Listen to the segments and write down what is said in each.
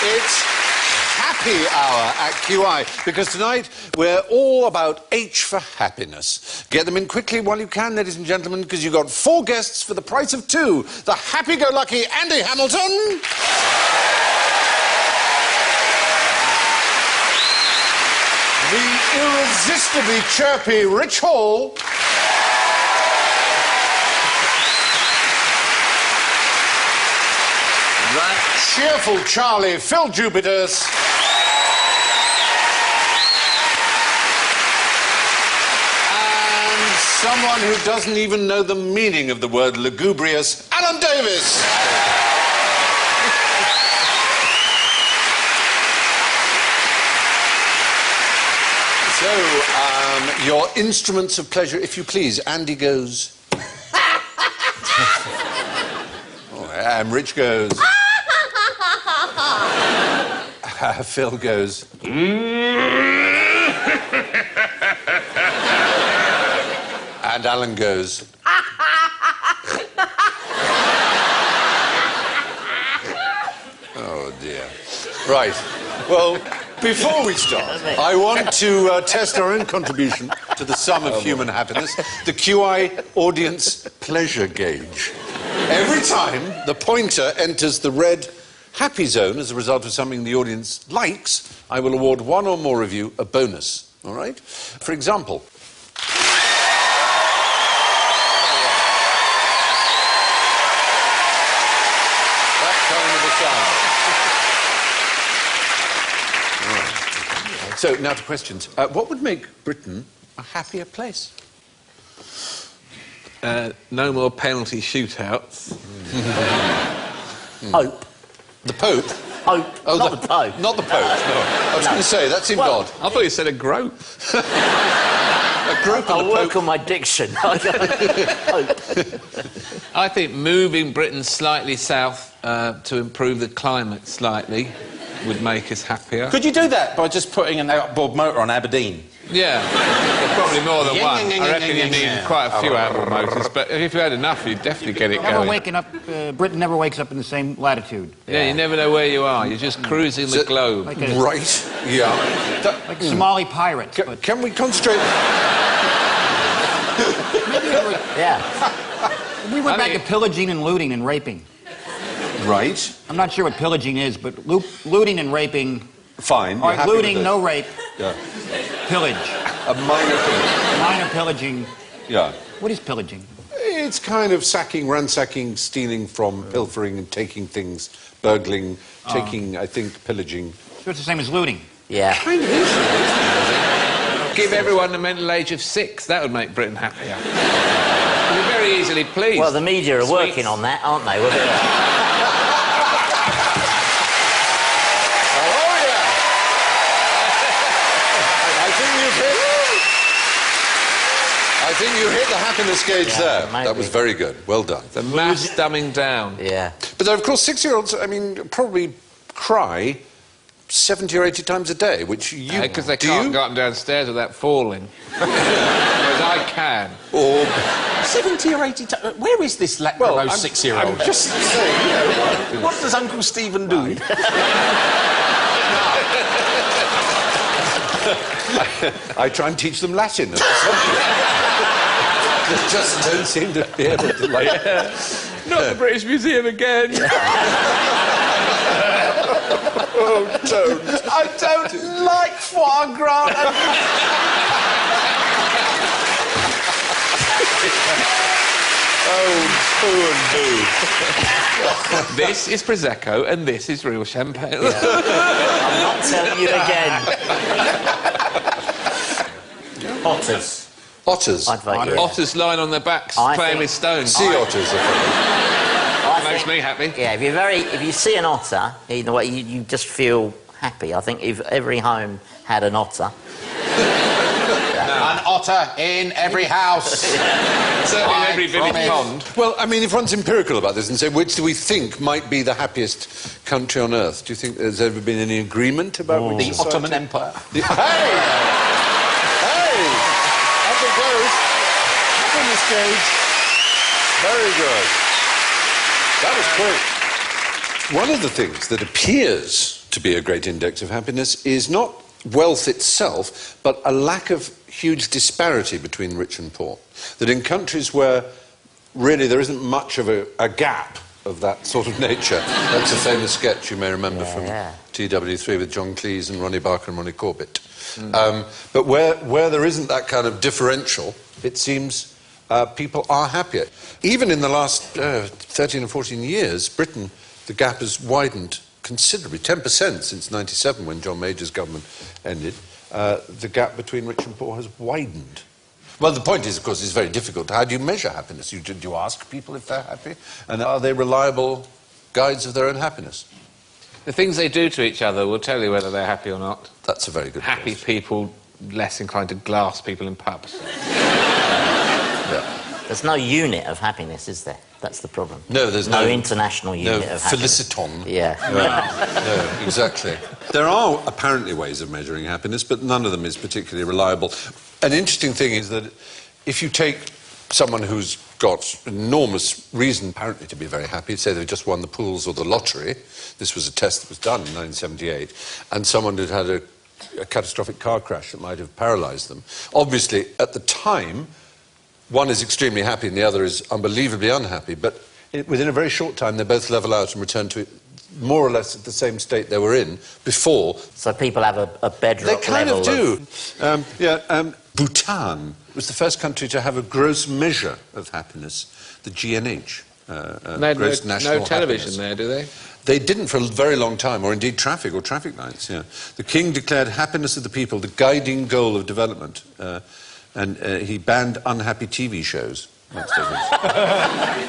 It's Happy Hour at QI, because tonight we're all about H for happiness. Get them in quickly while you can, ladies and gentlemen, because you've got 4 guests for the price of 2. The happy-go-lucky Andy Hamilton. The irresistibly chirpy Rich Hall. That cheerful Charlie Phil Jupiters. And someone who doesn't even know the meaning of the word lugubrious, Alan Davis. So, your instruments of pleasure, if you please. Andy goes... and Rich goes... Phil goes... and Alan goes... oh, dear. Right. Well, before we start, I want to test our own contribution to the sum of human happiness, the QI audience pleasure gauge. Every time the pointer enters the red happy zone as a result of something the audience likes, I will award one or more of you a bonus, all right? For example... that kind of a sound. All right. So, now to questions. What would make Britain a happier place? No more penalty shootouts. Hope. The Pope? Hope. Oh, not the Pope. Not the Pope, no. I was going to say, that seemed odd. I thought you said a grope. A group I'll and the work Pope. on my diction. Hope. I think moving Britain slightly south to improve the climate slightly would make us happier. Could you do that by just putting an outboard motor on Aberdeen? Yeah, probably more than one. I reckon you need quite a few outboard motors, but if you had enough, you'd definitely get it going. Britain never wakes up in the same latitude. Yeah, you never know where you are. You're just cruising the globe. Like Right, yeah. like Somali pirates. But Can we concentrate... Yeah. we went back to pillaging and looting and raping. Right. I'm not sure what pillaging is, but looting and raping... Fine. All right, looting, no rape. Yeah. Pillage. A minor thing. Minor pillaging. Yeah. What is pillaging? It's kind of sacking, ransacking, stealing from, pilfering and taking things, burgling, taking, I think, pillaging. So it's the same as looting. Yeah. Kind of is. Give everyone the mental age of 6. That would make Britain happier. You'd be very easily pleased. Well, the media are Sweets. working on that, aren't they? Well, I think you hit the happiness gauge there. maybe. That was very good. Well done. The mass dumbing down. yeah. But of course, 6-year-olds, I mean, probably cry 70 or 80 times a day, which you... Because they do can't you? go up and down stairs without falling. Whereas I can. Or... 70 or 80 times. Where is this lactose 6-year-old? I'm just saying, you know... What does Uncle Stephen do? I try and teach them Latin. They just don't seem to be able to, like... Not the British Museum again. Oh, don't. I don't like foie gras. Oh, poo and boo. This is Prosecco and this is real champagne. I'm not telling you again. Otters. Otters. I'd vote yeah. Otters lying on their backs, I playing think- with stones. Sea otters, I think. Makes me happy. Yeah, if you see an otter, in the way you just feel happy. I think if every home had an otter. An otter in every house. Certainly in every village pond. Well, I mean, if one's empirical about this and say, which do we think might be the happiest country on earth? Do you think there's ever been any agreement about which The society? Ottoman Empire. Hey! Hey! Up it goes. Happiness gauge. Very good. That was quick. One of the things that appears to be a great index of happiness is not wealth itself, but a lack of huge disparity between rich and poor. That in countries where really there isn't much of a gap of that sort of nature, that's a famous sketch you may remember from TW3 with John Cleese and Ronnie Barker and Ronnie Corbett. But where there isn't that kind of differential, it seems people are happier. Even in the last 13 or 14 years, Britain, the gap has widened considerably, 10% since 97 when John Major's government ended. The gap between rich and poor has widened. Well, the point is, of course, it's very difficult. How do you measure happiness? Do you ask people if they're happy? And are they reliable guides of their own happiness? The things they do to each other will tell you whether they're happy or not. That's a very good Happy guess. people less inclined to glass people in pubs. Yeah. There's no unit of happiness, is there? That's the problem. No, there's no no international unit of happiness. feliciton. Yeah. No, exactly. There are apparently ways of measuring happiness, but none of them is particularly reliable. An interesting thing is that if you take someone who's got enormous reason apparently to be very happy, say they've just won the pools or the lottery, this was a test that was done in 1978, and someone who'd had a catastrophic car crash that might have paralysed them, obviously at the time one is extremely happy and the other is unbelievably unhappy, but within a very short time they both level out and return to more or less at the same state they were in before. So people have a bedrock They kind level of do. Bhutan was the first country to have a gross measure of happiness, the GNH. Gross National no television Happiness. there, do they? They didn't for a very long time, or indeed traffic lights, yeah. The king declared happiness of the people the guiding goal of development, and he banned unhappy TV shows.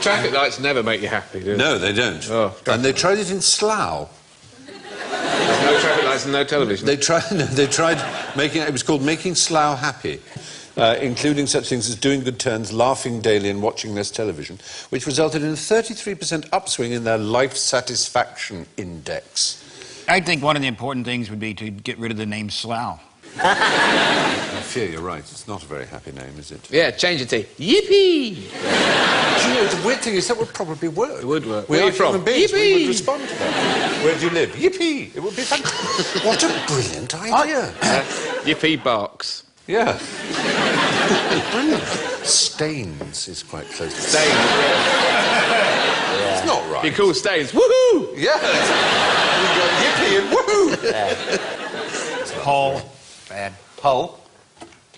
Traffic lights never make you happy, do they? No, they don't. Oh, and they tried it in Slough. No traffic lights and no television. They tried making it was called Making Slough Happy, including such things as doing good turns, laughing daily and watching less television, which resulted in a 33% upswing in their life satisfaction index. I think one of the important things would be to get rid of the name Slough. I fear you're right. It's not a very happy name, is it? Yeah, change it to Yippee! Do you know, the weird thing is that would probably work. It would work. We Where are are you from? human beings. We Yippee! would respond to that. Where do you live? Yippee! It would be fantastic. What a brilliant idea. Yippee barks. Yeah. Brilliant. Staines is quite close to Staines. It's not right. You call Staines, woohoo! Yeah. We've got yippee and woohoo. Hull. Bad. Hull.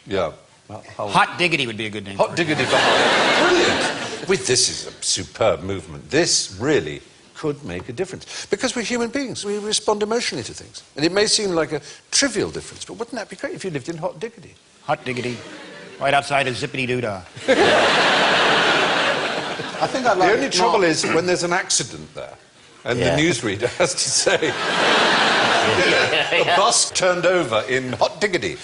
Yeah. Hull. Hot Diggity would be a good name. Hot diggity for Hull. Brilliant. This is a superb movement. This really could make a difference. Because we're human beings. We respond emotionally to things. And it may seem like a trivial difference, but wouldn't that be great if you lived in Hot Diggity? Hot Diggity. Right outside of Zippity Doodah. I think I'd like The only trouble is when there's an accident there, and the newsreader has to say, the bus turned over in Hot Diggity.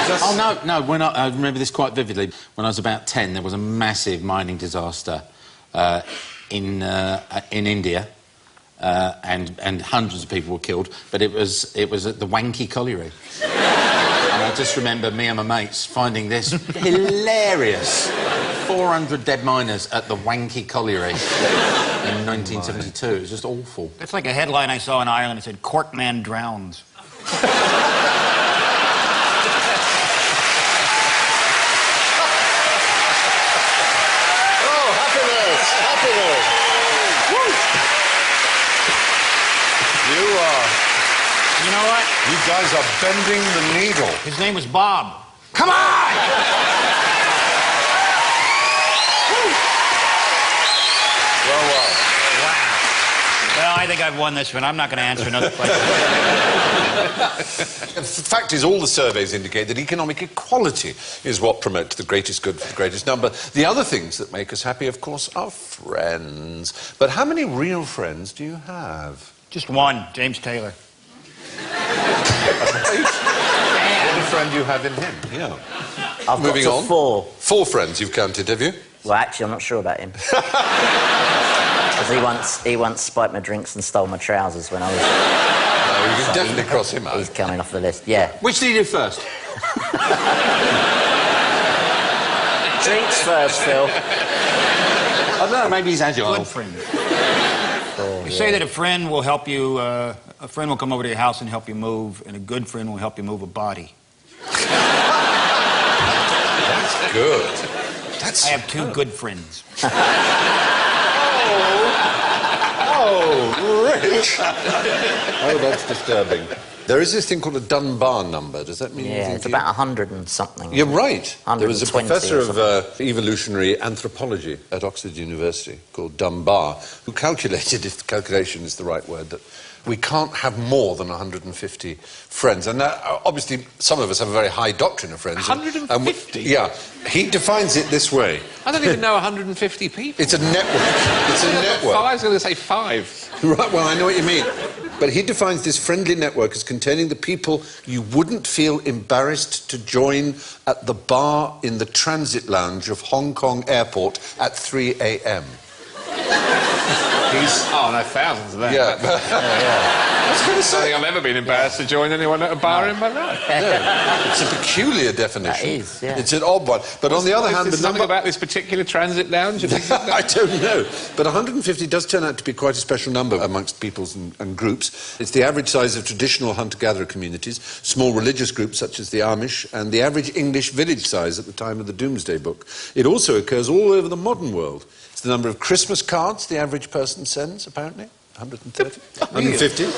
Oh, no, I remember this quite vividly. When I was about 10, there was a massive mining disaster in India, and hundreds of people were killed, but it was at the Wanky Colliery. And I just remember me and my mates finding this hilarious 400 dead miners at the Wanky Colliery in 1972. It was just awful. That's like a headline I saw in Ireland. It said, Corkman drowns. You know what? You guys are bending the needle. His name was Bob. Come on! Well, I think I've won this one. I'm not going to answer another question. The fact is, all the surveys indicate that economic equality is what promotes the greatest good for the greatest number. The other things that make us happy, of course, are friends. But how many real friends do you have? Just one, James Taylor. What a friend you have in him. Yeah. I've Moving got on. to 4. 4 friends you've counted, have you? Well, actually, I'm not sure about him. Because he once spiked my drinks and stole my trousers when I was... No, you can definitely cross him out. He's coming off the list, yeah. Which did you do first? Drinks first, Phil. I don't know, maybe he's agile. Good friend. 4. You say that a friend will help you, a friend will come over to your house and help you move, and a good friend will help you move a body. That's good. That's... I have 2 good friends. Oh, Rich! Oh, that's disturbing. There is this thing called a Dunbar number. Does that mean anything Yeah, it's to you? about 100 and something. You're right. There was a 120 professor or of evolutionary anthropology at Oxford University called Dunbar who calculated, if calculation is the right word, that we can't have more than 150 friends. And obviously, some of us have a very high doctrine of friends. 150? Yeah. He defines it this way. I don't even know 150 people. It's a network. It's a network. I was going to say 5. Right, well, I know what you mean. But he defines this friendly network as containing the people you wouldn't feel embarrassed to join at the bar in the transit lounge of Hong Kong Airport at 3 a.m. Oh, no, thousands of them. Yeah. I was going to say, I don't think I've ever been embarrassed to join anyone at a bar in my life. It's a peculiar definition. That is, yeah. It's an odd one. But on the other hand, There's the something number... about this particular transit lounge. I don't know. But 150 does turn out to be quite a special number amongst peoples and groups. It's the average size of traditional hunter-gatherer communities, small religious groups such as the Amish, and the average English village size at the time of the Doomsday Book. It also occurs all over the modern world. It's the number of Christmas cards the average person sends, apparently. 130? 150. The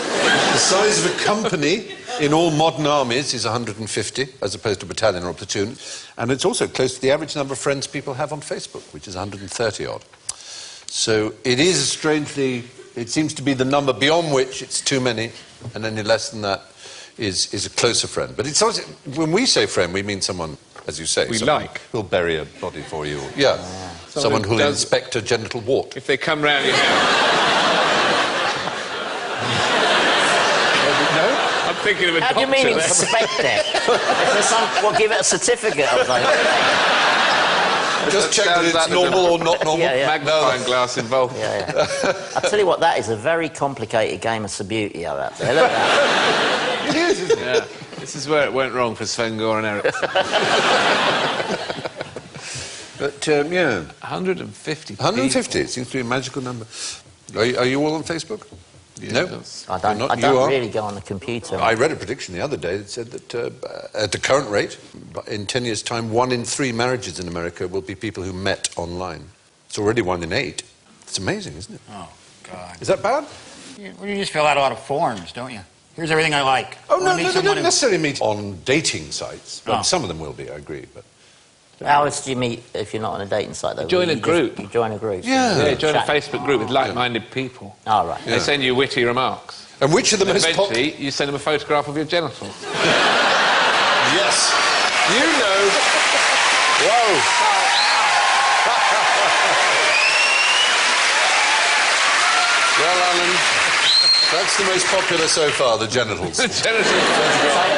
size of a company in all modern armies is 150, as opposed to battalion or platoon. And it's also close to the average number of friends people have on Facebook, which is 130 odd. So it is strangely... It seems to be the number beyond which it's too many, and any less than that is a closer friend. But it's also, when we say friend, we mean someone, as you say, We someone like. who'll bury a body for you. Yeah. Someone who'll does- inspect a genital wart. If they come round your house. No? I'm thinking of a How do you doctor mean there. inspect it? Is there some... Well, give it a certificate or something. Just check that sounds it's like there's normal or not normal. Yeah, yeah. Magnifying glass involved. Yeah, yeah. I'll tell you what, that is a very complicated game of Subbuteo out there. Look at that. It is, isn't it? Yeah. This is where it went wrong for Sven Goran Eriksson. But, yeah. 150 150, it seems to be a magical number. Are you all on Facebook? No? Yes. I don't, You're not- I you don't are? really go on the computer. I read a prediction the other day that said that at the current rate, in 10 years' time, 1 in 3 marriages in America will be people who met online. It's already 1 in 8. It's amazing, isn't it? Oh, God. Is that bad? Well, you just fill out a lot of forms, don't you? Here's everything I like. Oh, no, Wanna meet they someone don't necessarily meet on dating sites. Well, Oh. some of them will be, I agree, but... How else do you meet if you're not on a dating site, though? Join a You group. You join a group. Yeah. Yeah, join a Chat. Facebook group with like-minded people. Oh, right. They send you witty remarks. And which are the And most popular... eventually, you send them a photograph of your genitals. Yes. You know... Whoa. Well, Alan, that's the most popular so far, the genitals. Genitals.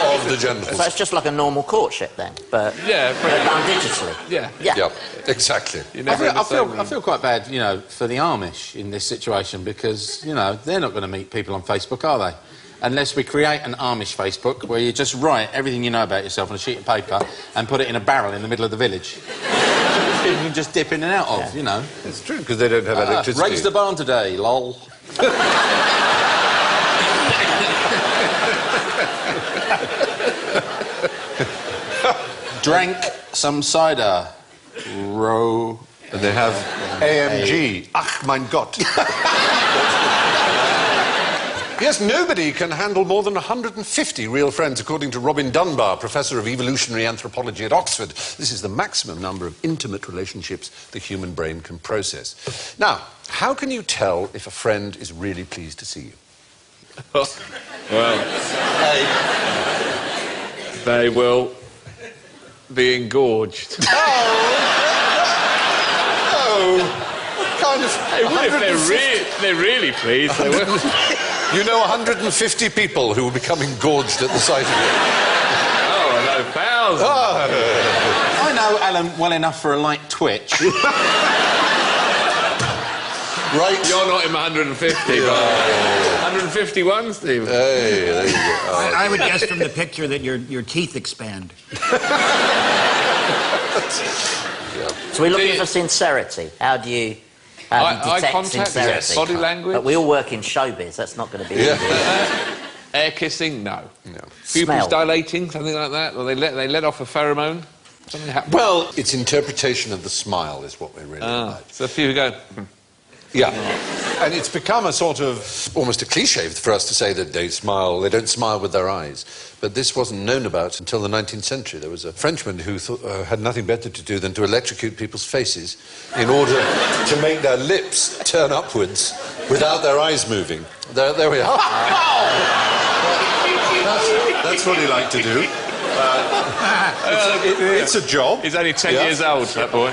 Of the So genitals. it's just like a normal courtship then, but Yeah, pretty done digitally. Yeah. Yeah. Yeah, exactly. You're I never in the same feel, room. I feel quite bad, you know, for the Amish in this situation because, you know, they're not going to meet people on Facebook, are they? Unless we create an Amish Facebook where you just write everything you know about yourself on a sheet of paper and put it in a barrel in the middle of the village. You can just dip in and out of, you know. It's true, because they don't have electricity. Raised the barn today, lol. Drank some cider. Row. And they have AMG. Ach, mein Gott. Yes, nobody can handle more than 150 real friends, according to Robin Dunbar, Professor of Evolutionary Anthropology at Oxford. This is the maximum number of intimate relationships the human brain can process. Now, how can you tell if a friend is really pleased to see you? Well, they will be engorged. Oh, kind of... They would if they're really pleased. They wouldn't. You know 150 people who will become engorged at the sight of you. Oh, I know thousands. I know Alan well enough for a light twitch. Right. You're not in 150, but 151, Steve. Hey, there you go. I would guess from the picture that your teeth expand. So we're looking for sincerity. How do you Eye detect contact, sincerity. yes. Body language. But we all work in showbiz. That's not going to be easy. Air kissing, no. Pupils Smell. dilating, something like that. Or they let off a pheromone. Something happens. Well, it's interpretation of the smile is what we really like. So a few who go. Yeah. And it's become a sort of, almost a cliche for us to say that they don't smile with their eyes. But this wasn't known about until the 19th century. There was a Frenchman who had nothing better to do than to electrocute people's faces in order to make their lips turn upwards without their eyes moving. There we are. That's what he liked to do. It's a job. He's only 10 years old, that boy.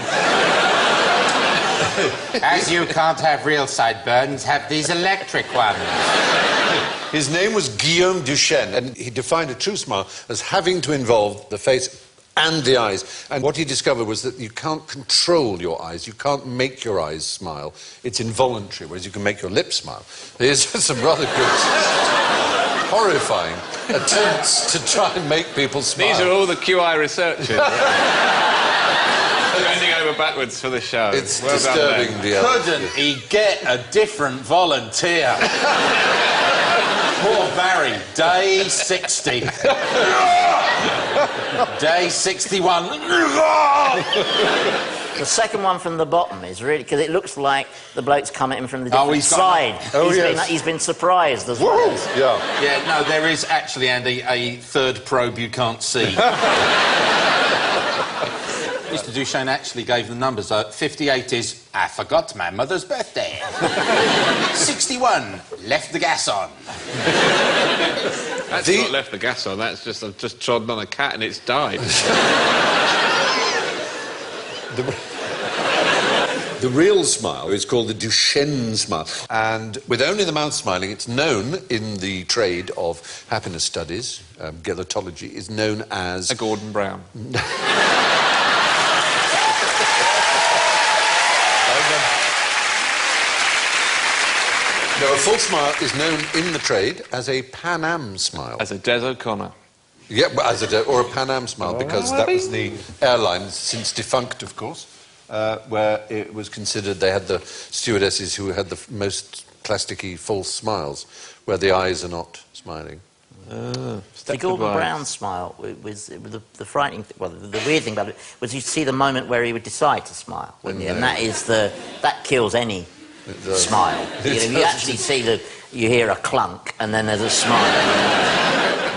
As you can't have real sideburns, have these electric ones. His name was Guillaume Duchenne, and he defined a true smile as having to involve the face and the eyes. And what he discovered was that you can't control your eyes. You can't make your eyes smile. It's involuntary, whereas you can make your lips smile. Here's some rather good, horrifying attempts to try and make people smile. These are all the QI researchers. Bending over backwards for the show. It's well disturbing. Couldn't he get a different volunteer? Poor Barry, day 60. Day 61. The second one from the bottom is really... Because it looks like the bloke's come at him from the different he's got side. Oh, yes. He's been surprised as well. Yeah. Yeah, no, there is actually, Andy, a third probe you can't see. Mr. Duchenne actually gave the numbers. 58 is, I forgot my mother's birthday. 61, left the gas on. That's not left the gas on, that's just, I've just trodden on a cat and it's died. The real smile is called the Duchenne smile. And with only the mouth smiling, it's known in the trade of happiness studies, gelotology, is known as... A Gordon Brown. No, a full smile is known in the trade as a Pan Am smile. As a Des O'Connor. Yeah, or a Pan Am smile, because that was the airline, since defunct, of course, where it was considered they had the stewardesses who had the most plasticky false smiles, where the eyes are not smiling. The Gordon Brown smile was the frightening thing, well, the weird thing about it was you see the moment where he would decide to smile, wouldn't you? And that kills any smile. You actually see you hear a clunk and then there's a smile.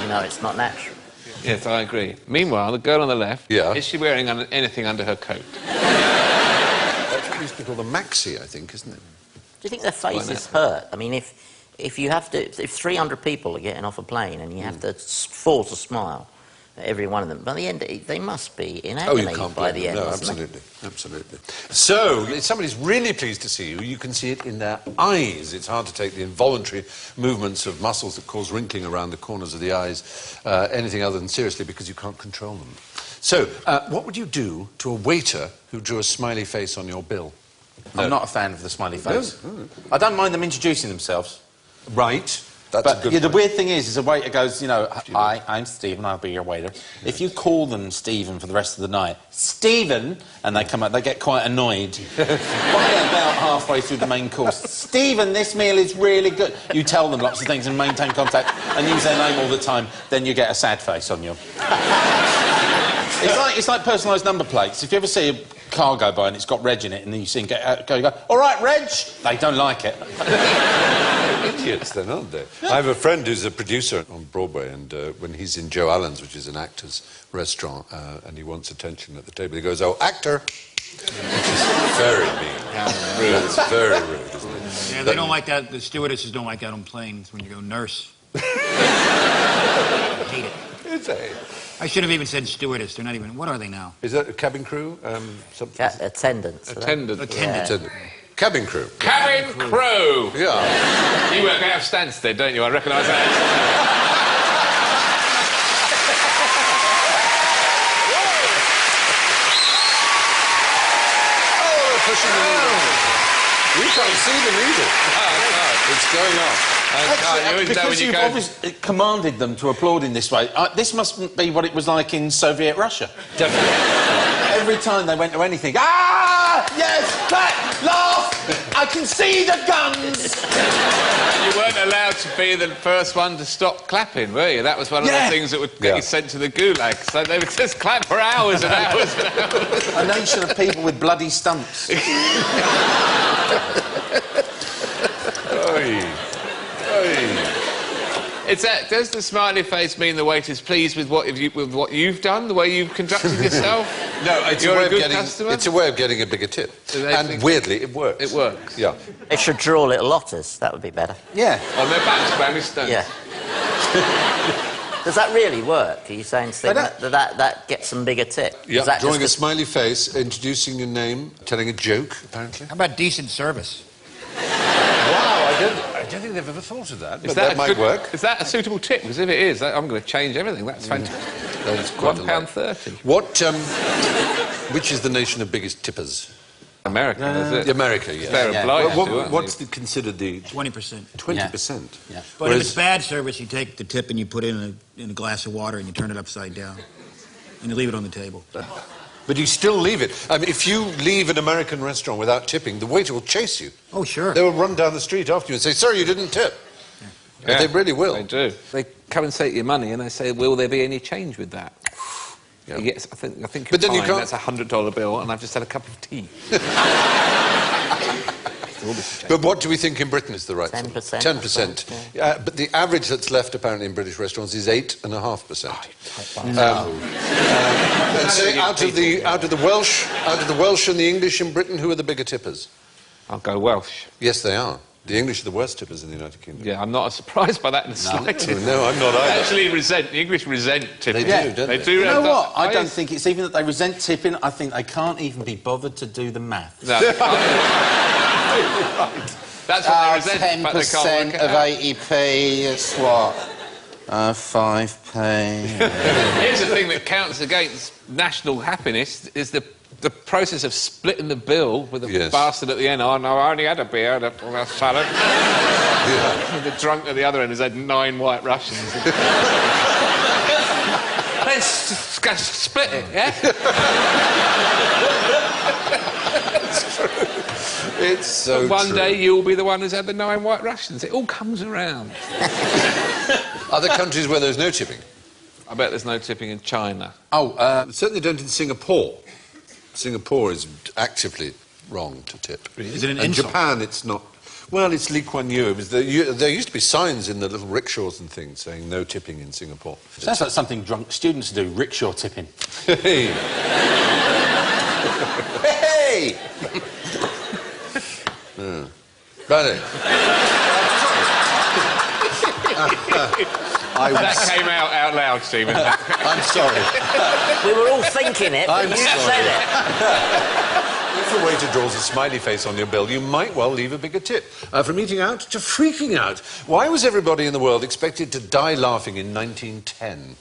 You know it's not natural. Yes, I agree. Meanwhile, the girl on the left, is she wearing anything under her coat? That's what used to be called a maxi, I think, isn't it? Do you think their faces hurt? I mean, if you have to, if 300 people are getting off a plane and you have to force a smile at every one of them, by the end they must be in agony by the end. No, absolutely, absolutely. So, if somebody's really pleased to see you, you can see it in their eyes. It's hard to take the involuntary movements of muscles that cause wrinkling around the corners of the eyes, anything other than seriously, because you can't control them. So, what would you do to a waiter who drew a smiley face on your bill? I'm not a fan of the smiley face. No. I don't mind them introducing themselves. Right. That's but a good the point. weird thing is a waiter goes, you know, hi, I'm Stephen, I'll be your waiter. If you call them Stephen for the rest of the night, Stephen, and they come out, they get quite annoyed. By about halfway through the main course, Stephen, this meal is really good. You tell them lots of things and maintain contact and use their name all the time, then you get a sad face on you. It's like personalised number plates. If you ever see a car go by and it's got Reg in it and then you see him go, all right, Reg! They don't like it. Idiots then, aren't they? I have a friend who's a producer on Broadway, and when he's in Joe Allen's, which is an actor's restaurant, and he wants attention at the table, he goes, oh, actor! Which is very mean. Rude. It's very rude, isn't it? Yeah, they don't like that. The stewardesses don't like that on planes when you go nurse. I hate it. Is it? I should have even said stewardess. They're not even... What are they now? Is that a cabin crew? Attendants. Attendant. Attendant. Cabin crew. Cabin crew! Yeah. You work out of Stansted, don't you? I recognise that. Pushing the needle. You can't see the needle. It's going off. Because you've obviously commanded them to applaud in this way, this must be what it was like in Soviet Russia. Definitely. Every time they went to anything, ah! Yes! Clap! Laugh! I can see the guns! You weren't allowed to be the first one to stop clapping, were you? That was one of the things that would get you sent to the gulag. So they would just clap for hours and hours and hours. A nation of people with bloody stumps. Does the smiley face mean the waiter's pleased with what you've done, the way you've conducted yourself? No, it's You're a way a good of getting, customer? it's a way of getting a bigger tip. And weirdly, it works. It works. Yeah. They should draw little otters. That would be better. Yeah. On their backs, Spanish don't. Yeah. Does that really work? Are you saying that gets some bigger tip? Yeah, Is that drawing a just smiley face, introducing your name, telling a joke, apparently. How about decent service? Wow, I don't think they've ever thought of that, but that might work. Is that a suitable tip? Because if it is, I'm going to change everything. That's fantastic. That is quite a lot. £1.30. What, which is the nation of biggest tippers? America, is it? America, yes. They're obliged to, aren't What's they? considered the... 20%. 20%? Yeah. But if it's bad service, you take the tip and you put it in a glass of water and you turn it upside down. And you leave it on the table. But you still leave it. I mean, if you leave an American restaurant without tipping, the waiter will chase you. Oh, sure. They will run down the street after you and say, "Sir, you didn't tip." Yeah. They really will. They do. They come and take your money and they say, "Will there be any change with that?" Yeah. Yes, I think But then you can't... That's a $100 bill and I've just had a cup of tea. But what do we think in Britain is the right 10%? 10%. Yeah. But the average that's left, apparently, in British restaurants is 8.5%. No. And so out of the Welsh and the English in Britain, who are the bigger tippers? I'll go Welsh. Yes, they are. The English are the worst tippers in the United Kingdom. Yeah, I'm not surprised by that in the slightest. No, I'm not either. Actually, the English resent tipping. They do, don't they? They do. You know what? I don't think it's even that they resent tipping. I think they can't even be bothered to do the maths. No. That's what they resent, but they can't work 10% it of out. 80p is what? 5p. Here's the thing that counts against national happiness is the process of splitting the bill with a bastard at the end. Oh, no, I only had a beer and a salad. And the drunk at the other end has had 9 white Russians. Let's split it, yeah? It's so One true. day you'll be the one who's had the 9 white Russians. It all comes around. Other countries where there's no tipping? I bet there's no tipping in China. Certainly don't in Singapore. Singapore is actively wrong to tip. Is it an And insult? Japan, it's not. Well, it's Lee Kuan Yew. There used to be signs in the little rickshaws and things saying no tipping in Singapore. Sounds like something drunk students do, rickshaw tipping. Hey! Hey! Right. That came out loud, Stephen. I'm sorry. We were all thinking it, but I'm you sorry. said it. If a waiter draws a smiley face on your bill, you might well leave a bigger tip. From eating out to freaking out. Why was everybody in the world expected to die laughing in 1910?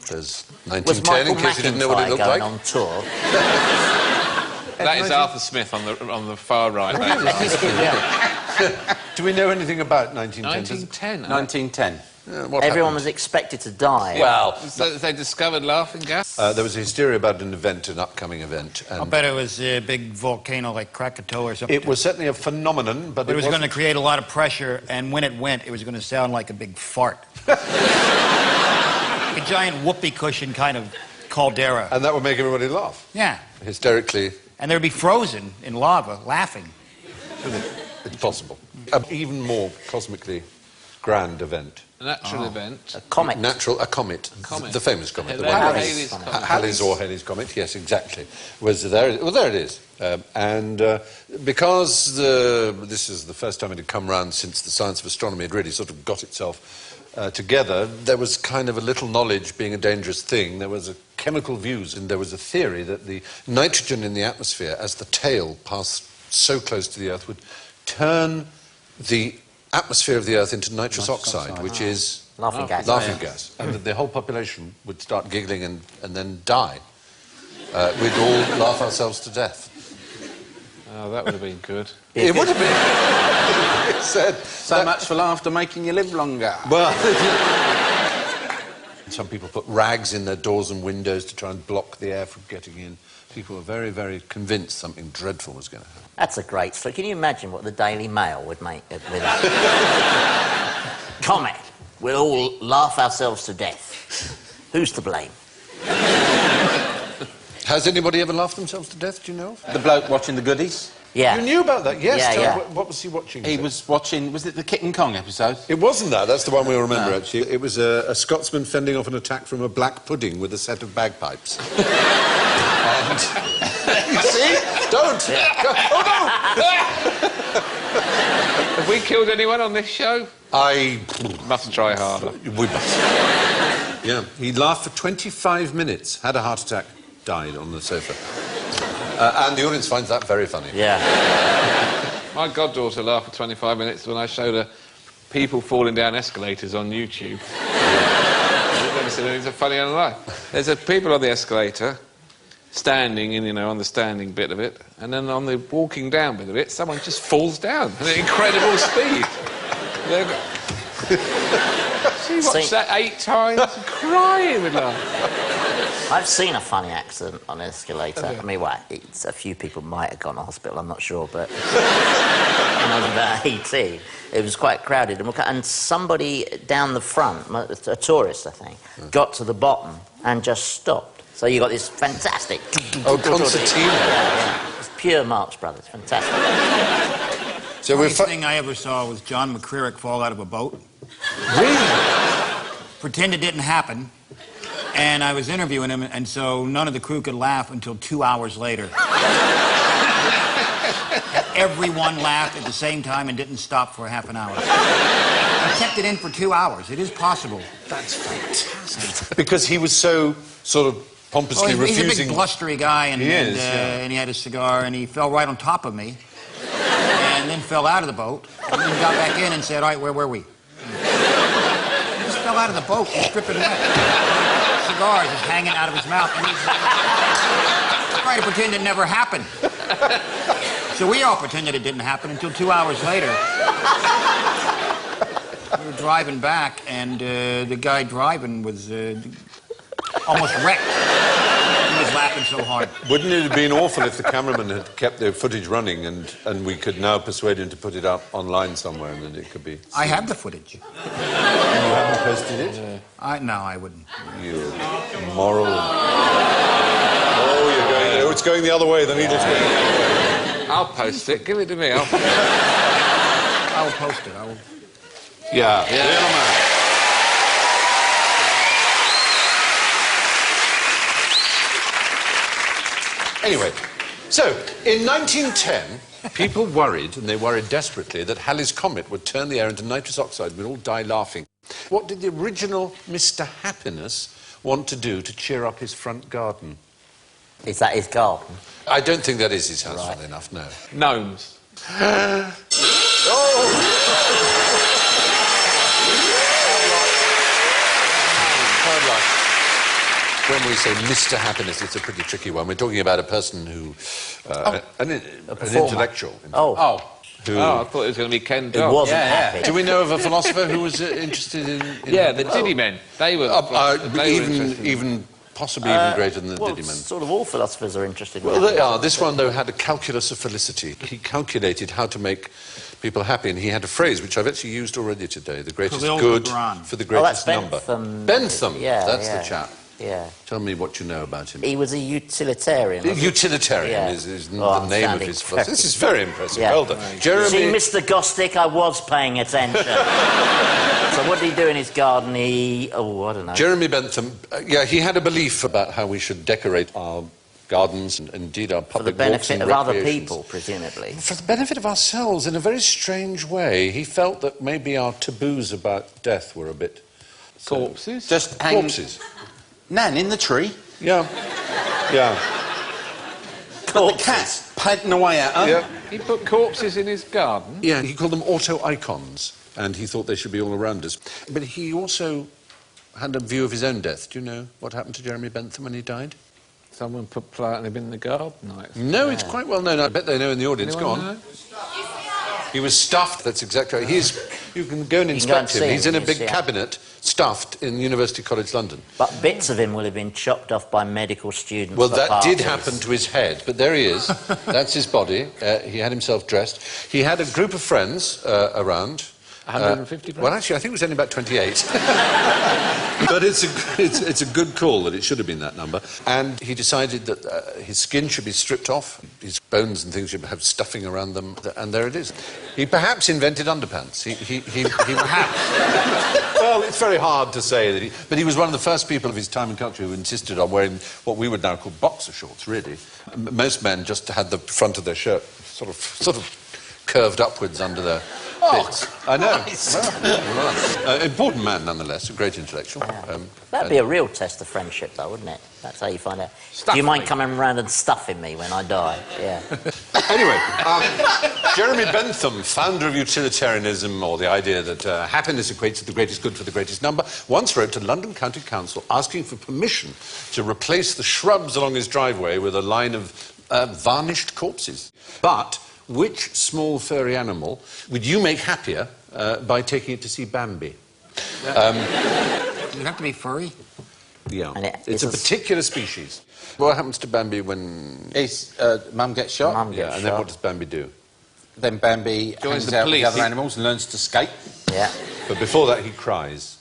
There's Was 1910, Michael in case you didn't know what it McIntyre looked going like. on tour? That is Arthur Smith on the far right. Do we know anything about 1910? 1910. 1910. What Everyone happened? was expected to die. Well, So they discovered laughing gas. there was a hysteria about an upcoming event. I'll And bet it was a big volcano like Krakatoa or something. it was certainly a phenomenon, but But it was going to wasn't- create a lot of pressure, and when it went, it was going to sound like a big fart. A giant whoopee cushion kind of caldera. And that would make everybody laugh, Yeah. hysterically. And they'd be frozen in lava, laughing. It's possible. An even more cosmically grand event. A natural event. A comet. A comet. Comet. The famous comet. the Halley's one- Halley's comet. Halley's or Halley's comet, yes, exactly. Was there? Well, there it is. Because this is the first time it had come round since the science of astronomy had really sort of got itself together, there was kind of a little knowledge being a dangerous thing. There was a chemical views, and there was a theory that the nitrogen in the atmosphere, as the tail passed so close to the Earth, would turn the atmosphere of the Earth into nitrous oxide, which is Laughing gas. laughing gas, and that the whole population would start giggling and then die. We'd all laugh ourselves to death. Oh, that would have been good. It would have been. It said, So much for laughter making you live longer. well, Some people put rags in their doors and windows to try and block the air from getting in. People were very, very convinced something dreadful was going to happen. That's a great story. Can you imagine what the Daily Mail would make with that? Comet. We'll all laugh ourselves to death. Who's to blame? Has anybody ever laughed themselves to death, do you know? The bloke watching the goodies? Yeah. You knew about that, yes. Yeah, Tell yeah. me, what was he watching? He was watching, was it the Kit and Kong episode? It wasn't that, that's the one we'll remember, actually. It was a Scotsman fending off an attack from a black pudding with a set of bagpipes. And... you see? Don't! Oh, no! Have we killed anyone on this show? I... Must try harder. We must. Yeah, he laughed for 25 minutes, had a heart attack, died on the sofa. And the audience finds that very funny. Yeah. My goddaughter laughed for 25 minutes when I showed her people falling down escalators on YouTube. I've never seen anything so funny in my life. There's people on the escalator, standing in, on the standing bit of it, and then on the walking down bit of it, someone just falls down at incredible speed. She watched that 8 times, crying with laughter. I've seen a funny accident on an escalator. I mean, it's a few people might have gone to hospital, I'm not sure, but when I was about 18, it was quite crowded. And somebody down the front, a tourist, I think, got to the bottom and just stopped. So you got this fantastic... Oh, concertina. Yeah. It's pure Marx Brothers, fantastic. So the first thing I ever saw was John McCririck fall out of a boat. Really? Pretend it didn't happen. And I was interviewing him, and so none of the crew could laugh until 2 hours later. Everyone laughed at the same time and didn't stop for half an hour. I kept it in for 2 hours. It is possible. That's fantastic. Because he was so sort of pompously refusing... He's a big blustery guy, and he had a cigar, and he fell right on top of me, and then fell out of the boat, and then got back in and said, all right, where were we? He just fell out of the boat, he's dripping wet. Cigars is hanging out of his mouth, and he's trying to pretend it never happened. So we all pretended it didn't happen until 2 hours later. We were driving back, and the guy driving was almost wrecked. He was laughing so hard. Wouldn't it have been awful if the cameraman had kept the footage running and we could now persuade him to put it up online somewhere and then it could be... I have the footage. And you haven't posted it? No, I wouldn't. You moral... Oh, you're going... Oh, it's going the other way. The needle's going the other way. I'll post it. Give it to me. I will post it. I will... Yeah. Little man. Anyway, so in 1910, people worried, and they worried desperately, that Halley's Comet would turn the air into nitrous oxide and we'd all die laughing. What did the original Mr. Happiness want to do to cheer up his front garden? Is that his garden? I don't think that is his house, right. Funnily enough, no. Gnomes. When we say Mr. Happiness, it's a pretty tricky one. We're talking about a person who... an intellectual. Oh, I thought it was going to be Ken Dodd. It wasn't happy. Do we know of a philosopher who was interested in... Yeah, the Diddy Men. They were... even possibly even greater than the Diddy Men. Sort of all philosophers are interested in Well, they are. This one, though, had a calculus of felicity. He calculated how to make people happy, and he had a phrase which I've actually used already today, the greatest good for the greatest number. Bentham. Yeah, that's the chap. Yeah. Tell me what you know about him. He was a utilitarian. Utilitarian is the name of his philosophy. This is very impressive. Yeah. Well done. Jeremy... See, Mr. Gostick, I was paying attention. So what did he do in his garden? I don't know. Jeremy Bentham, he had a belief about how we should decorate our gardens and indeed our public walks and recreations. For the benefit of other people, presumably. For the benefit of ourselves, in a very strange way. He felt that maybe our taboos about death were a bit... Corpses? Just corpses. Nan in the tree. Yeah. Yeah. The cat's padding away at her. Yeah. He put corpses in his garden? Yeah, he called them auto-icons, and he thought they should be all around us. But he also had a view of his own death. Do you know what happened to Jeremy Bentham when he died? Someone put platinum in the garden? No, it's quite well known. I bet they know in the audience. Anyone Go on. know? He was stuffed, that's exactly right. You can go and You can go and inspect see him. him, He's in a you big see him. cabinet, stuffed, in University College London. But bits of him will have been chopped off by medical students. Well, for that did parties. happen to his head, but there he is. That's his body. He had himself dressed. He had a group of friends around. 150 Well, actually, I think it was only about 28. But it's a good call that it should have been that number. And he decided that his skin should be stripped off, his bones and things should have stuffing around them, and there it is. He perhaps invented underpants. He perhaps. Well, it's very hard to say that but he was one of the first people of his time and culture who insisted on wearing what we would now call boxer shorts, really. Most men just had the front of their shirt sort of curved upwards under their bits. I know. Important man, nonetheless, a great intellectual. Yeah. That'd be a real test of friendship, though, wouldn't it? That's how you find out. Stuff Do you mind me. coming around and stuffing me when I die? Yeah. Anyway, Jeremy Bentham, founder of utilitarianism, or the idea that happiness equates to the greatest good for the greatest number, once wrote to London County Council asking for permission to replace the shrubs along his driveway with a line of varnished corpses. But which small furry animal would you make happier by taking it to see Bambi? Does it have to be furry? Yeah, And it's a particular species. What happens to Bambi when... His mum gets shot. Mum Yeah, gets and then shot. what does Bambi do? Then Bambi Joins hangs the out with police. the other He- animals and learns to skate. Yeah. But before that, he cries.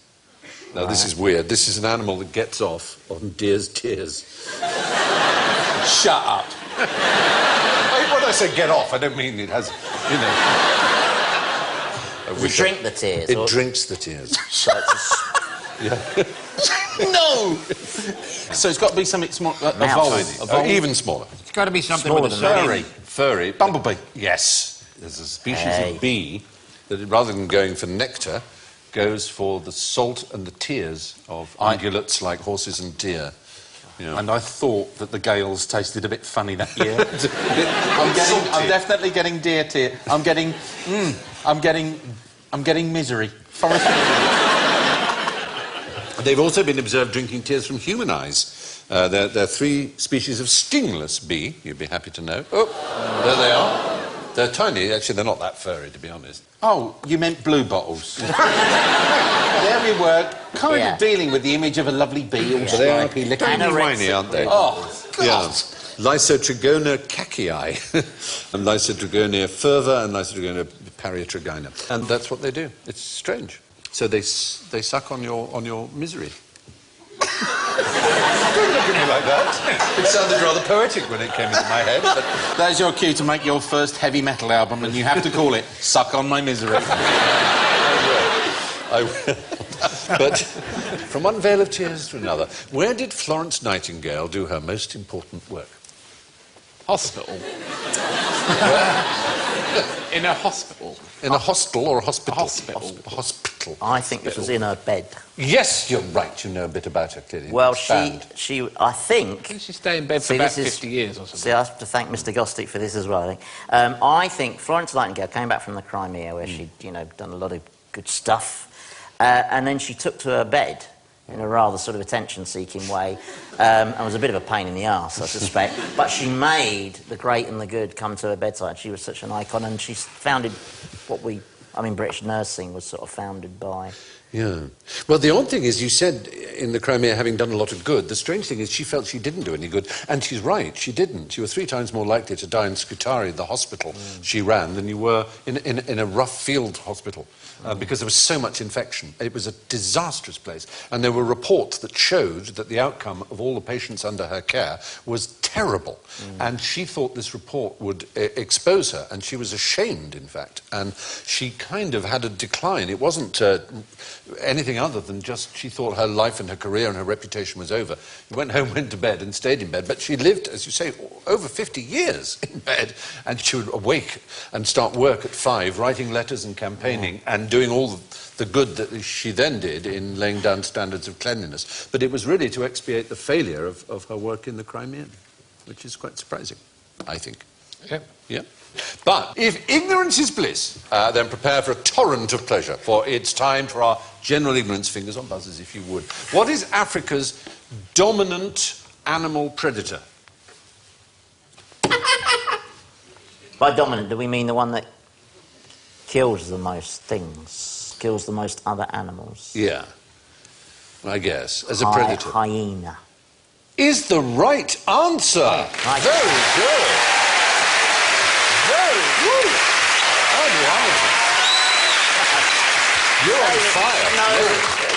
Now, this is weird. This is an animal that gets off on deer's tears. Shut up. When I say get off, I don't mean it has, you know... Does it drink the tears? It or- drinks the tears. So it's No! So it's got to be something small, Mouse. Even smaller. It's got to be something Smaller with a than that. furry. Furry. Bumblebee. Yes. There's a species Hey. of bee that, rather than going for nectar, goes for the salt and the tears of ungulates like horses and deer. Yeah. And I thought that the Gales tasted a bit funny that year. Salty. I'm definitely getting deer tear. I'm getting misery. Forest. They've also been observed drinking tears from human eyes. There are 3 species of stingless bee, you'd be happy to know. Oh, there they are. They're tiny. Actually, they're not that furry, to be honest. Oh, you meant blue bottles. There we were, kind Yeah. of dealing with the image of a lovely bee all But they are stripy, licking. tiny, Anorexic whiny, aren't they? Oh, God. Yeah. Lysotrigona cacii, and Lysotrigonia furva, and Lysotrigonia parietrigina. And that's what they do. It's strange. So they suck on your misery. Don't look at me like that. It sounded rather poetic when it came into my head, but... There's your cue to make your first heavy metal album, and you have to call it Suck on My Misery. I will. But from one veil of tears to another, where did Florence Nightingale do her most important work? Hospital. In a hospital. In a hostel or a hospital? Hospital. Hospital. I think this was in her bed. Yes, you're right. You know a bit about her, clearly. Well, Expand. I think... Didn't she stay in bed for See, about this is- 50 years or something? See, I have to thank Mr. Gostick for this as well, I think Florence Nightingale came back from the Crimea where she'd, done a lot of good stuff, and then she took to her bed in a rather sort of attention-seeking way, and was a bit of a pain in the arse, I suspect. But she made the great and the good come to her bedside. She was such an icon, and she founded British nursing was sort of founded by... Yeah. Well, the odd thing is, you said in the Crimea having done a lot of good. The strange thing is she felt she didn't do any good. And she's right, she didn't. You were 3 times more likely to die in Scutari, the hospital she ran, than you were in a rough field hospital. Because there was so much infection. It was a disastrous place. And there were reports that showed that the outcome of all the patients under her care was terrible. And she thought this report would expose her. And she was ashamed, in fact. And she kind of had a decline. It wasn't anything other than just she thought her life and her career and her reputation was over. She went home, went to bed and stayed in bed. But she lived, as you say, over 50 years in bed. And she would awake and start work at 5, writing letters and campaigning and doing all the good that she then did in laying down standards of cleanliness. But it was really to expiate the failure of her work in the Crimea, which is quite surprising, I think. Yeah. Yeah. But if ignorance is bliss, then prepare for a torrent of pleasure, for it's time for our general ignorance, fingers on buzzers if you would. What is Africa's dominant animal predator? By dominant, do we mean the one that kills the most things? kills the most other animals? Yeah, I guess, as a predator. Hyena. Is the right answer. Nice. Very good. Very good. Andy Hamilton. You're on fire.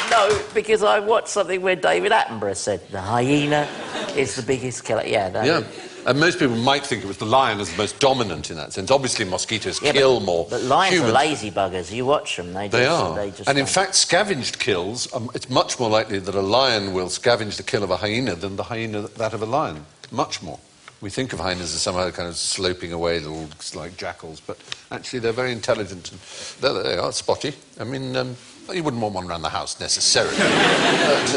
No, because I watched something where David Attenborough said the hyena is the biggest killer. Yeah. And most people might think it was the lion as the most dominant in that sense. Obviously, mosquitoes kill more. But lions humans. are lazy buggers. You watch them, They are. And in fact, scavenged kills, it's much more likely that a lion will scavenge the kill of a hyena than the hyena that of a lion. Much more. We think of hyenas as somehow kind of sloping away, little like jackals, but actually they're very intelligent. And there they are, spotty. I mean, you wouldn't want one around the house necessarily. You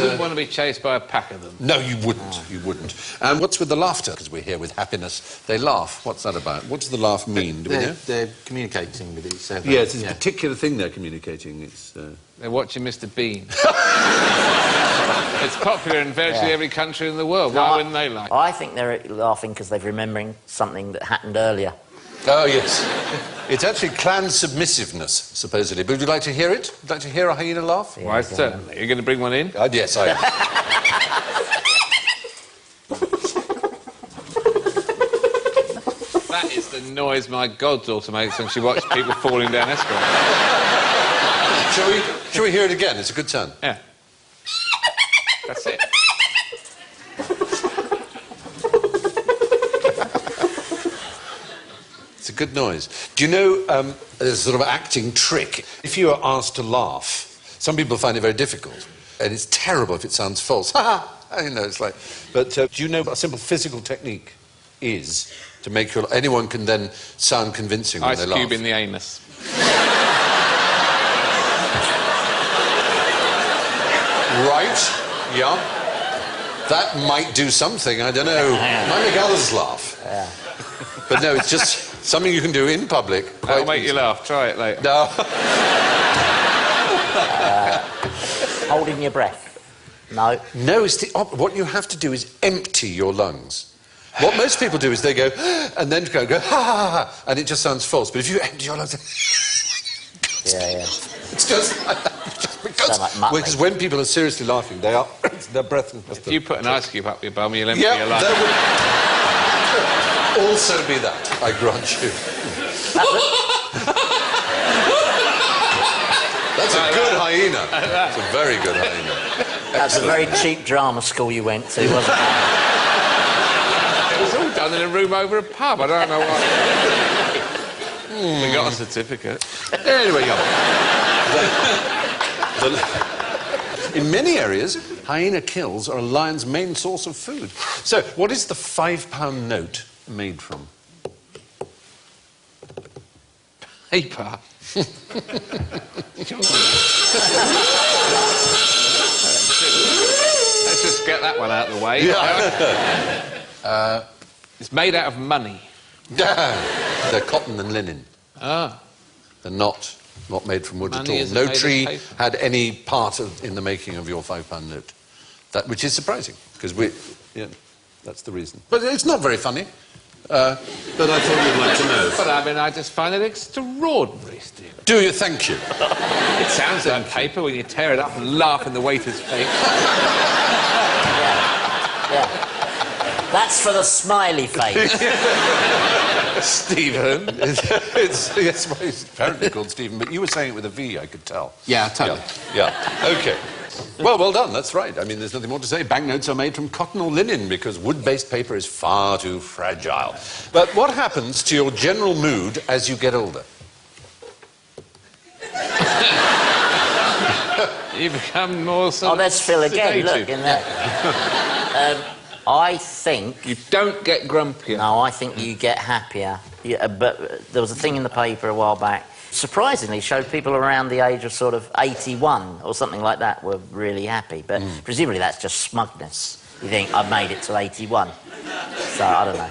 wouldn't want to be chased by a pack of them. No, you wouldn't. You wouldn't. And what's with the laughter? Because we're here with happiness. They laugh. What's that about? What does the laugh mean? Do we know? They're communicating with each other. Yes, it's a particular thing they're communicating. It's. They're watching Mr. Bean. It's popular in virtually every country in the world. Why wouldn't they like it? I think they're laughing because they're remembering something that happened earlier. Oh, yes. It's actually clan submissiveness, supposedly. But would you like to hear it? Would you like to hear a hyena laugh? Why, certainly. You're going to bring one in? Yes, I am. That is the noise my goddaughter makes when she watches people falling down escalators. Shall we hear it again? It's a good turn. Yeah. That's it. It's a good noise. Do you know, there's a sort of acting trick. If you are asked to laugh, some people find it very difficult, and it's terrible if it sounds false. Ha ha! You know, it's like... But do you know what a simple physical technique is to make your... Anyone can then sound convincing when they laugh. Ice cube in the anus. Right, yeah. That might do something, I don't know. Might make others laugh. Yeah. But no, it's just something you can do in public. That'll make you laugh. Try it later. No. Holding your breath. No. No, it's what you have to do is empty your lungs. What most people do is they go, and then go, ha, ha, ha, and it just sounds false. But if you empty your lungs... Yeah. It's just like that. Because when people are seriously laughing, their breath... If you put an ice cube up your bum, you'll empty Yeah, your lungs. there would also be that, I grant you. That's a good hyena. It's a very good hyena. That's a very cheap drama school you went to, wasn't it? It was all done in a room over a pub. I don't know why. We got a certificate. Anyway, in many areas, hyena kills are a lion's main source of food. So, what is the £5 note made from? Paper. Let's just get that one out of the way. Yeah. It's made out of money. They're cotton and linen. Ah. They're not made from wood Money at all. isn't No made of tree paper. had any part in the making of your £5 note. Which is surprising, because that's the reason. But it's not very funny. But I thought you'd like to know. But I mean, I just find it extraordinary, Steve. Do you? Thank you. It sounds like paper when you tear it up and laugh in the waiter's face. Yeah. That's for the smiley face. Stephen. Yes, well, it's apparently called Stephen, but you were saying it with a V, I could tell. Yeah, totally. Yeah. Okay. Well done, that's right. I mean, there's nothing more to say. Banknotes are made from cotton or linen because wood-based paper is far too fragile. But what happens to your general mood as you get older? You become more sort Oh, there's Phil again. sedated. Look in there. I think... You don't get grumpier. No, I think you get happier. Yeah, but there was a thing in the paper a while back, surprisingly showed people around the age of sort of 81 or something like that were really happy. But presumably that's just smugness. You think, I've made it to 81. So, I don't know.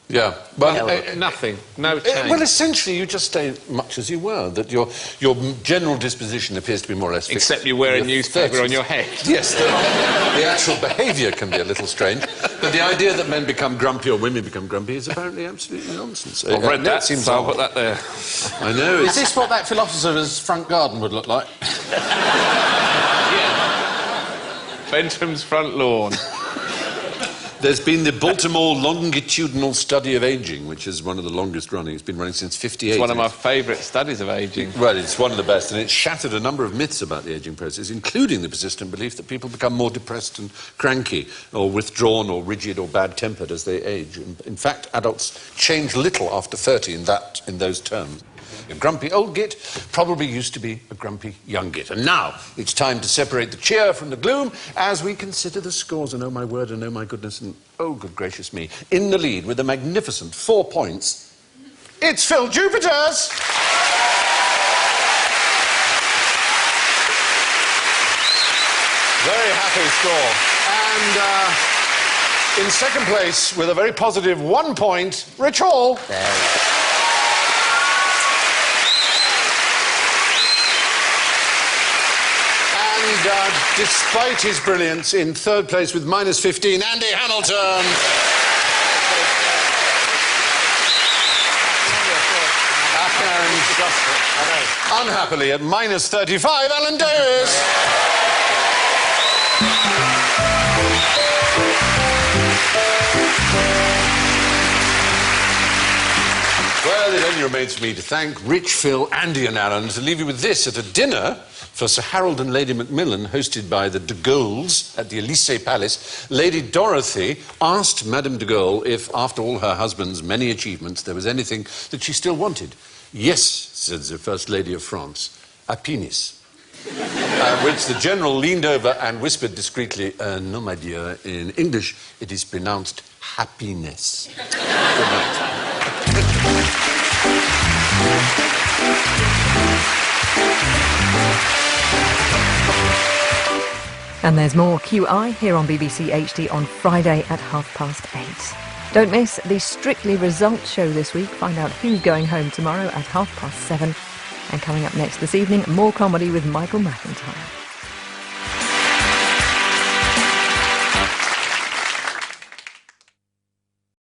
Yeah. Well, Nothing. No change. well, essentially, you just stay much as you were. That your general disposition appears to be more or less fixed. Except you wear a in your newspaper 30s. on your head. Yes, the actual behaviour can be a little strange. But the idea that men become grumpy or women become grumpy is apparently absolutely nonsense. I've read that, seems so I'll odd. put that there. I know. Is this what that philosopher's front garden would look like? Bentham's front lawn. There's been the Baltimore Longitudinal Study of Aging, which is one of the longest running. It's been running since '58. It's one of my favourite studies of ageing. Well, it's one of the best, and it's shattered a number of myths about the ageing process, including the persistent belief that people become more depressed and cranky, or withdrawn, or rigid, or bad-tempered as they age. In fact, adults change little after 30 in those terms. A grumpy old git probably used to be a grumpy young git. And now it's time to separate the cheer from the gloom as we consider the scores. And oh my word, and oh my goodness, and oh good gracious me. In the lead with a magnificent 4 points, it's Phil Jupiters! Very happy score. And in second place with a very positive 1 point, Rich Hall. There we go. And despite his brilliance, in third place with minus 15, Andy Hamilton. And unhappily, at minus 35, Alan Davis. Well, it only remains for me to thank Rich, Phil, Andy and Alan to leave you with this at a dinner for Sir Harold and Lady Macmillan, hosted by the de Gaulles at the Élysée Palace. Lady Dorothy asked Madame de Gaulle if, after all her husband's many achievements, there was anything that she still wanted. Yes, said the First Lady of France, a penis. Which the General leaned over and whispered discreetly, no, my dear, in English it is pronounced happiness. Good night. And there's more QI here on BBC HD on Friday at 8:30. Don't miss the Strictly Results show this week. Find out who's going home tomorrow at 7:30. And coming up next this evening, more comedy with Michael McIntyre.